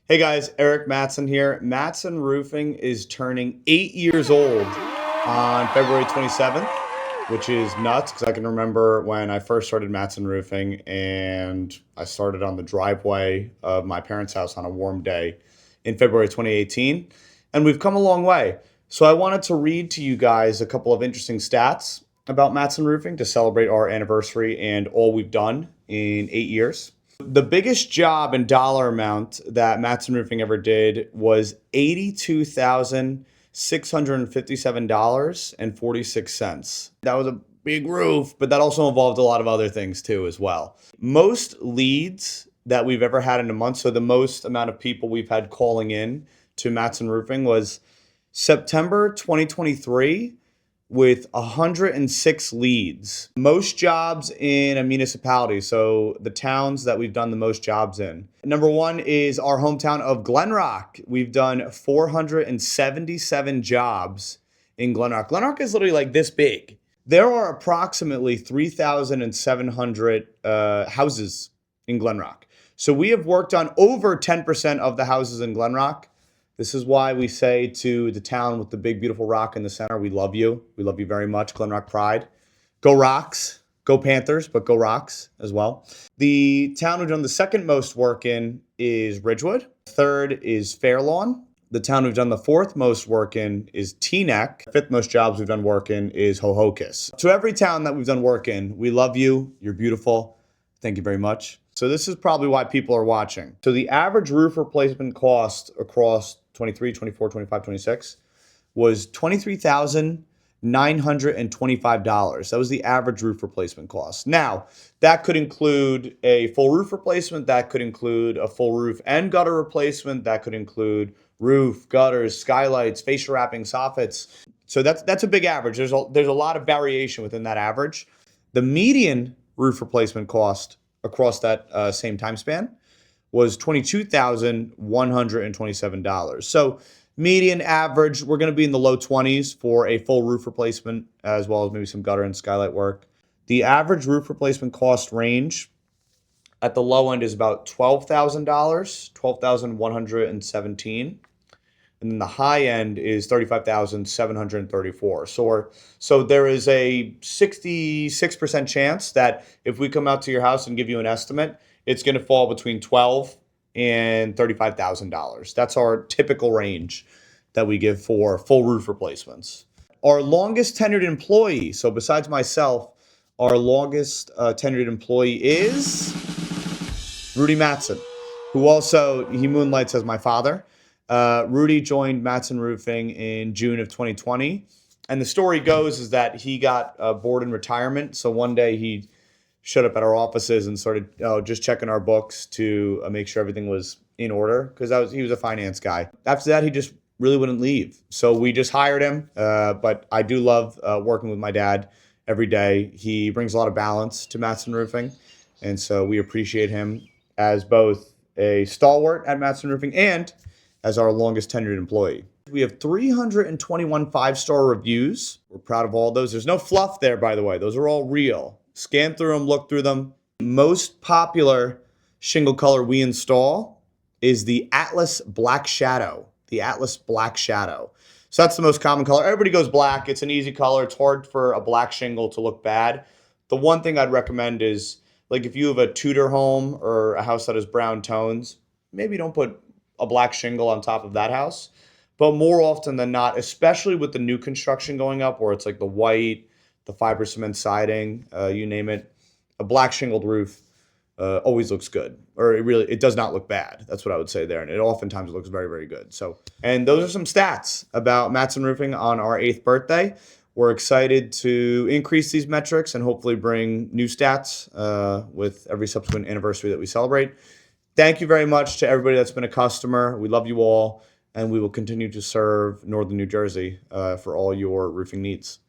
Hey guys, Erik Mattsson here. Mattsson Roofing is turning 8 years old on February 27th, which is nuts because I can remember when I first started Mattsson Roofing and I started on the driveway of my parents' house on a warm day in February 2018. And we've come a long way. So I wanted to read to you guys a couple of interesting stats about Mattsson Roofing to celebrate our anniversary and all we've done in 8 years. The biggest job in dollar amount that Mattsson Roofing ever did was $82,657.46. That was a big roof, but that also involved a lot of other things too as well. Most leads that we've ever had in a month, so the most amount of people we've had calling in to Mattsson Roofing was September 2023 with 106 leads. Most jobs in a municipality, so the towns that we've done the most jobs in. Number one is our hometown of Glen Rock. We've done 477 jobs in Glen Rock. Glen Rock is literally like this big. There are approximately 3,700 houses in Glen Rock. So we have worked on over 10% of the houses in Glen Rock. This is why we say to the town with the big, beautiful rock in the center, we love you. We love you very much. Glen Rock pride. Go Rocks. Go Panthers, but go Rocks as well. The town we've done the second most work in is Ridgewood. Third is Fairlawn. The town we've done the fourth most work in is Teaneck. Fifth most jobs we've done work in is Ho-Ho-Kus. To every town that we've done work in, we love you. You're beautiful. Thank you very much. So this is probably why people are watching. So the average roof replacement cost across 23, 24, 25, 26 was $23,925. That was the average roof replacement cost. Now, that could include a full roof replacement. That could include a full roof and gutter replacement. That could include roof, gutters, skylights, fascia wrapping, soffits. So that's a big average. There's a lot of variation within that average. The median roof replacement cost across that same time span was $22,127. So median average, we're going to be in the low 20s for a full roof replacement, as well as maybe some gutter and skylight work. The average roof replacement cost range at the low end is about $12,000, $12,117. And then the high end is $35,734. So there is a 66% chance that if we come out to your house and give you an estimate, it's going to fall between $12,000 and $35,000. That's our typical range that we give for full roof replacements. Our longest tenured employee, so besides myself, our longest tenured employee is Rudy Mattsson, who also, he moonlights as my father. Rudy joined Mattsson Roofing in June of 2020. And the story goes is that he got bored in retirement. So one day he showed up at our offices and started just checking our books to make sure everything was in order because he was a finance guy. After that, he just really wouldn't leave. So we just hired him. But I do love working with my dad every day. He brings a lot of balance to Mattsson Roofing. And so we appreciate him as both a stalwart at Mattsson Roofing and as our longest tenured employee. We have 321 five-star reviews. We're proud of all those. There's no fluff there, by the way. Those are all real. Scan through them, look through them. Most popular shingle color we install is the Atlas Black Shadow. The Atlas Black Shadow. So that's the most common color. Everybody goes black. It's an easy color. It's hard for a black shingle to look bad. The one thing I'd recommend is, like if you have a Tudor home or a house that has brown tones, maybe don't put a black shingle on top of that house. But more often than not, especially with the new construction going up where it's like the white, the fiber cement siding, you name it, a black shingled roof always looks good, or it does not look bad. That's what I would say there, and it oftentimes looks very, very good. So, and those are some stats about Mattsson Roofing on our 8th birthday. We're excited to increase these metrics and hopefully bring new stats with every subsequent anniversary that we celebrate. Thank you very much to everybody that's been a customer. We love you all, and we will continue to serve Northern New Jersey for all your roofing needs.